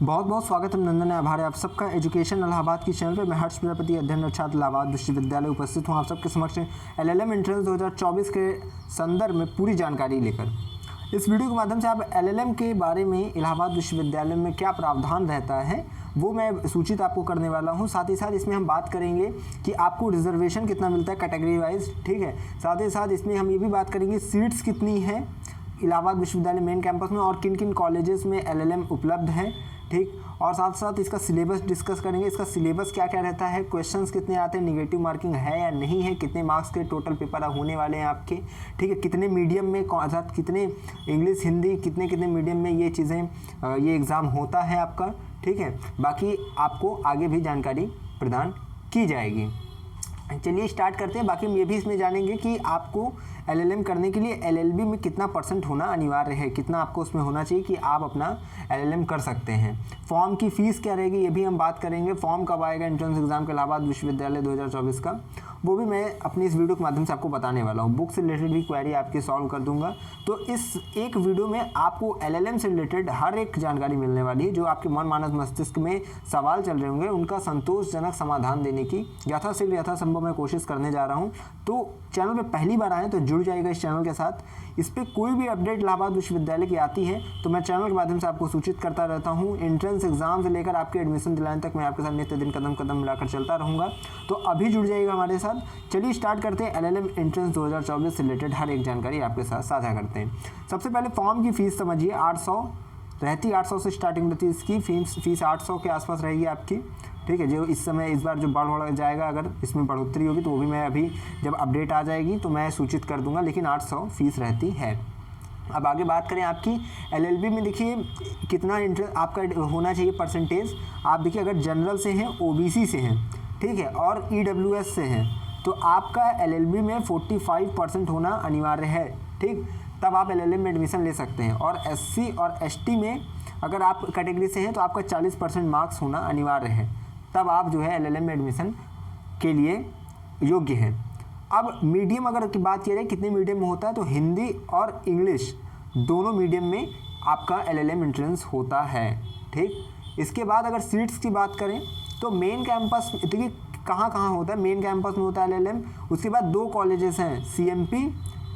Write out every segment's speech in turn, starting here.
बहुत बहुत स्वागत अभिनंदन है, आभार है आप सबका एजुकेशन इलाहाबाद की चैनल पे। मैं हर्ष प्रजापति, अध्ययनरत छात्र इलाहाबाद विश्वविद्यालय उपस्थित हूँ आप सबके समक्ष एलएलएम एंट्रेंस 2024 के संदर्भ में पूरी जानकारी लेकर। इस वीडियो के माध्यम से आप एलएलएम के बारे में इलाहाबाद विश्वविद्यालय में क्या प्रावधान रहता है वो मैं सूचित आपको करने वाला हूँ। साथ ही साथ इसमें हम बात करेंगे कि आपको रिजर्वेशन कितना मिलता है कैटेगरी वाइज, ठीक है। साथ ही साथ इसमें हम ये भी बात करेंगे सीट्स कितनी है इलाहाबाद विश्वविद्यालय मेन कैंपस में और किन किन कॉलेजेस में एलएलएम उपलब्ध है, ठीक। और साथ साथ इसका सिलेबस डिस्कस करेंगे, इसका सिलेबस क्या क्या रहता है, क्वेश्चंस कितने आते हैं, नेगेटिव मार्किंग है या नहीं है, कितने मार्क्स के टोटल पेपर होने वाले हैं आपके, ठीक है। कितने मीडियम में कितने इंग्लिश हिंदी कितने मीडियम में ये चीज़ें ये एग्ज़ाम होता है आपका, ठीक है। बाकी आपको आगे भी जानकारी प्रदान की जाएगी। चलिए स्टार्ट करते हैं। बाकी हम ये भी इसमें जानेंगे कि आपको एलएलएम करने के लिए एलएलबी में कितना परसेंट होना अनिवार्य है, कितना आपको उसमें होना चाहिए कि आप अपना एलएलएम कर सकते हैं। फॉर्म की फ़ीस क्या रहेगी ये भी हम बात करेंगे। फॉर्म कब आएगा एंट्रेंस एग्जाम के इलाहाबाद विश्वविद्यालय 2024 का, वो भी मैं अपनी इस वीडियो के माध्यम से आपको बताने वाला हूँ। बुक से रिलेटेड भी क्वेरी आपकी सॉल्व कर दूंगा। तो इस एक वीडियो में आपको एलएलएम से रिलेटेड हर एक जानकारी मिलने वाली है। जो आपके मन मानस मस्तिष्क में सवाल चल रहे होंगे उनका संतोषजनक समाधान देने की यथाशीघ्र यथासंभव मैं कोशिश करने जा रहा हूँ। तो चैनल पे पहली बार आए तो जुड़ जाइएगा इस चैनल के साथ। इस पर कोई भी अपडेट इलाहाबाद विश्वविद्यालय की आती है तो मैं चैनल के माध्यम से आपको सूचित करता रहता हूँ। एंट्रेंस एग्जाम से लेकर आपके एडमिशन दिलाने तक मैं आपके साथ नित्य दिन कदम कदम मिलाकर चलता रहूँगा। तो अभी जुड़ जाइएगा हमारे साथ। चलिए स्टार्ट करते हैं। एलएलएम एंट्रेंस 2024 से रिलेटेड हर एक जानकारी आपके साथ साझा करते हैं। सबसे पहले फॉर्म की फ़ीस समझिए, 800 रहती है, 800 से स्टार्टिंग रहती है इसकी फीस 800 के आसपास रहेगी आपकी, ठीक है। जो इस समय इस बार जो बढ़ जाएगा, अगर इसमें बढ़ोतरी होगी तो वो भी मैं अभी जब अपडेट आ जाएगी तो मैं सूचित कर दूंगा, लेकिन 800 फीस रहती है। अब आगे बात करें आपकी एलएलबी में, देखिए कितना इंटरेस्ट आपका होना चाहिए परसेंटेज। आप देखिए अगर जनरल से हैं, ओबीसी से हैं, ठीक है, और ईडब्ल्यूएस से हैं तो आपका एलएलबी में 45% होना अनिवार्य है, ठीक। तब आप एलएलएम में एडमिशन ले सकते हैं। और एससी और एसटी में अगर आप कैटेगरी से हैं तो आपका 40% मार्क्स होना अनिवार्य है, तब आप जो है एलएलएम में एडमिशन के लिए योग्य हैं। अब मीडियम अगर की बात की जाए कितने मीडियम में होता है तो हिंदी और इंग्लिश दोनों मीडियम में आपका एलएलएम एंट्रेंस होता है, ठीक। इसके बाद अगर सीट्स की बात करें तो मेन कैंपस देखिए कहाँ कहाँ होता है। मेन कैंपस में होता है एलएलएम, उसके बाद 2 कॉलेजेस हैं, सीएमपी,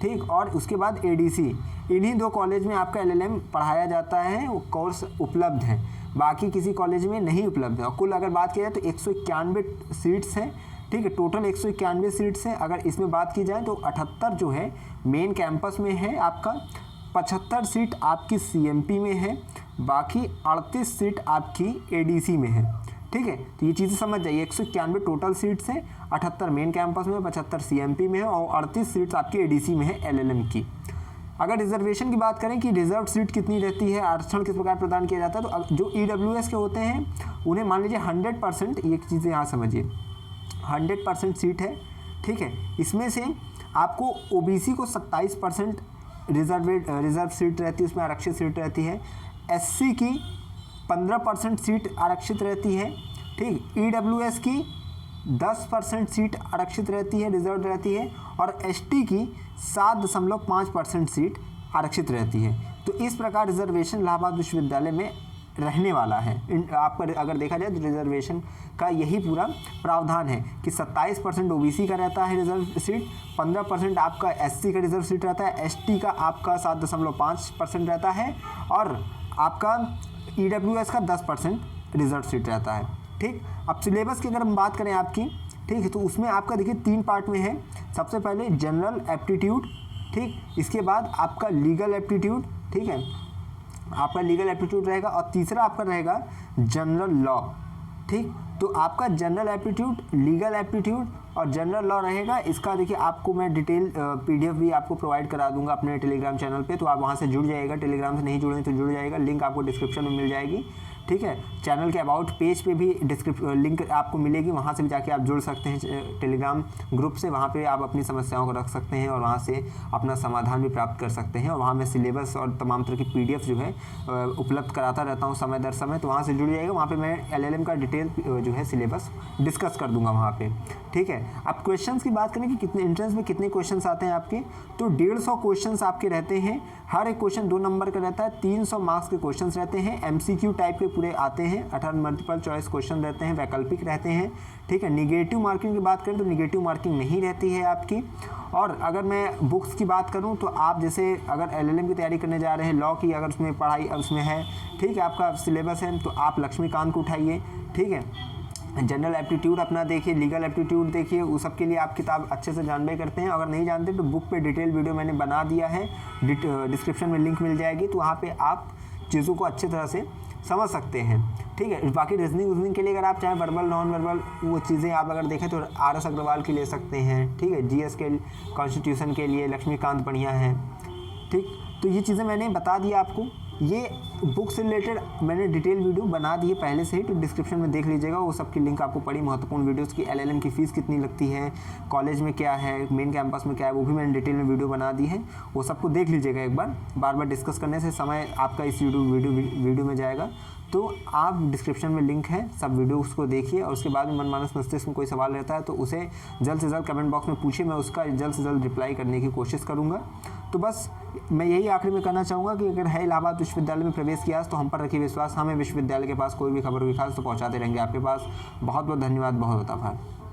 ठीक, और उसके बाद एडीसी। इन्हीं 2 कॉलेज में आपका एलएलएम पढ़ाया जाता है, वो कोर्स उपलब्ध हैं। बाकी किसी कॉलेज में नहीं उपलब्ध है। और कुल अगर बात की जाए तो 191 सीट्स हैं, ठीक है, टोटल 191 सीट्स हैं। अगर इसमें बात की जाए तो 78 जो है मेन कैंपस में है आपका, 75 सीट आपकी सीएमपी में है, बाकी 38 सीट आपकी एडीसी में है, ठीक है। तो ये चीज़ें समझ जाइए, 191 टोटल सीट्स हैं, 78 मेन कैंपस में, 75 सीएमपी में है और 38 सीट्स आपकी एडीसी में है एलएलएम की। अगर रिजर्वेशन की बात करें कि रिजर्व सीट कितनी रहती है, आरक्षण किस प्रकार प्रदान किया जाता है, तो जो ईडब्ल्यूएस के होते हैं उन्हें मान लीजिए 100%, ये चीज़ें यहाँ समझिए 100% सीट है, ठीक है। इसमें से आपको ओबीसी को 27% रिजर्व सीट रहती है, उसमें आरक्षित सीट रहती है। एससी की 15% सीट आरक्षित रहती है, ठीक। ईडब्ल्यूएस की 10% सीट आरक्षित रहती है, रिजर्व रहती है, और एसटी की 7.5% सीट आरक्षित रहती है। तो इस प्रकार रिजर्वेशन इलाहाबाद विश्वविद्यालय में रहने वाला है। आपका अगर देखा जाए तो रिजर्वेशन का यही पूरा प्रावधान है कि 27% ओबीसी का रहता है रिजर्व सीट, 15% आपका एससी का रिजर्व सीट रहता है, एसटी का आपका 7.5% रहता है, और आपका ईडब्ल्यूएस का 10% रिजर्व सीट रहता है, ठीक। अब सिलेबस की अगर हम बात करें आपकी, ठीक है, तो उसमें आपका देखिए 3 पार्ट में है। सबसे पहले जनरल एप्टीट्यूड, ठीक, इसके बाद आपका लीगल एप्टीट्यूड, ठीक है, आपका लीगल एप्टीट्यूड रहेगा, और तीसरा आपका रहेगा जनरल लॉ, ठीक। तो आपका जनरल एप्टीट्यूड, लीगल एप्टीट्यूड और जनरल लॉ रहेगा। इसका देखिए आपको मैं डिटेल पीडीएफ भी आपको प्रोवाइड करा दूंगा अपने टेलीग्राम चैनल पे, तो आप वहाँ से जुड़ जाइएगा। टेलीग्राम से नहीं जुड़े तो जुड़ जाइएगा, लिंक आपको डिस्क्रिप्शन में मिल जाएगी, ठीक है। चैनल के अबाउट पेज पे भी लिंक आपको मिलेगी, वहाँ से भी जाके आप जुड़ सकते हैं टेलीग्राम ग्रुप से। वहाँ पे आप अपनी समस्याओं को रख सकते हैं और वहाँ से अपना समाधान भी प्राप्त कर सकते हैं। और वहाँ मैं सिलेबस और तमाम तरह की पीडीएफ जो है उपलब्ध कराता रहता हूँ समय दर समय, तो वहाँ से जुड़ जाइएगा। वहाँ पर मैं एलएलएम का डिटेल जो है सिलेबस डिस्कस कर दूंगा वहाँ पे, ठीक है। अब क्वेश्चंस की बात करें कि कितने एंट्रेंस में कितने क्वेश्चंस आते हैं आपके, तो 150 क्वेश्चंस आपके रहते हैं। हर एक क्वेश्चन 2 नंबर का रहता है, 300 मार्क्स के क्वेश्चंस रहते हैं। एमसीक्यू टाइप के पूरे आते हैं, 18 मल्टीपल चॉइस क्वेश्चन रहते हैं, वैकल्पिक रहते हैं, ठीक है। निगेटिव मार्किंग की बात करें तो निगेटिव मार्किंग नहीं रहती है आपकी। और अगर मैं बुक्स की बात करूं तो आप जैसे अगर एलएलएम की तैयारी करने जा रहे हैं, लॉ की अगर उसमें पढ़ाई उसमें है, ठीक है, आपका सिलेबस है, तो आप लक्ष्मीकांत को उठाइए, ठीक है। जनरल एप्टीट्यूड अपना देखिए, लीगल एप्टीट्यूड देखिए, उस सब के लिए आप किताब अच्छे से जानबे करते हैं। अगर नहीं जानते तो बुक पे डिटेल वीडियो मैंने बना दिया है, डिस्क्रिप्शन में लिंक मिल जाएगी, तो वहाँ पे आप चीज़ों को अच्छे तरह से समझ सकते हैं, ठीक है। बाकी रीजनिंग के लिए अगर आप चाहें वर्बल नॉन वर्बल वो चीज़ें आप अगर देखें तो RS अग्रवाल की ले सकते हैं, ठीक है। GS के कॉन्स्टिट्यूशन के लिए लक्ष्मीकांत बढ़िया है, ठीक। तो ये चीज़ें मैंने बता दिया आपको। ये बुक से रिलेटेड मैंने डिटेल वीडियो बना दी है पहले से ही, तो डिस्क्रिप्शन में देख लीजिएगा, वो सब की लिंक आपको पड़ी महत्वपूर्ण वीडियोस की। LLM की फ़ीस कितनी लगती है, कॉलेज में क्या है, मेन कैंपस में क्या है, वो भी मैंने डिटेल में वीडियो बना दी है, वो सबको देख लीजिएगा एक बार। बार बार डिस्कस करने से समय आपका इस वीडियो में जाएगा, तो आप डिस्क्रिप्शन में लिंक है, सब वीडियोस को देखिए। और उसके बाद में मनमानस मस्तिष्क में कोई सवाल रहता है तो उसे जल्द से जल्द कमेंट बॉक्स में पूछिए, मैं उसका जल्द से जल्द रिप्लाई करने की कोशिश करूँगा। तो बस मैं यही आखिरी में कहना चाहूँगा कि अगर है इलाहाबाद विश्वविद्यालय में प्रवेश किया तो हम पर रखिए विश्वास, हमें विश्वविद्यालय के पास कोई भी खबर हुई खास तो पहुँचाते रहेंगे आपके पास। बहुत बहुत धन्यवाद, बहुत बहुत आभार।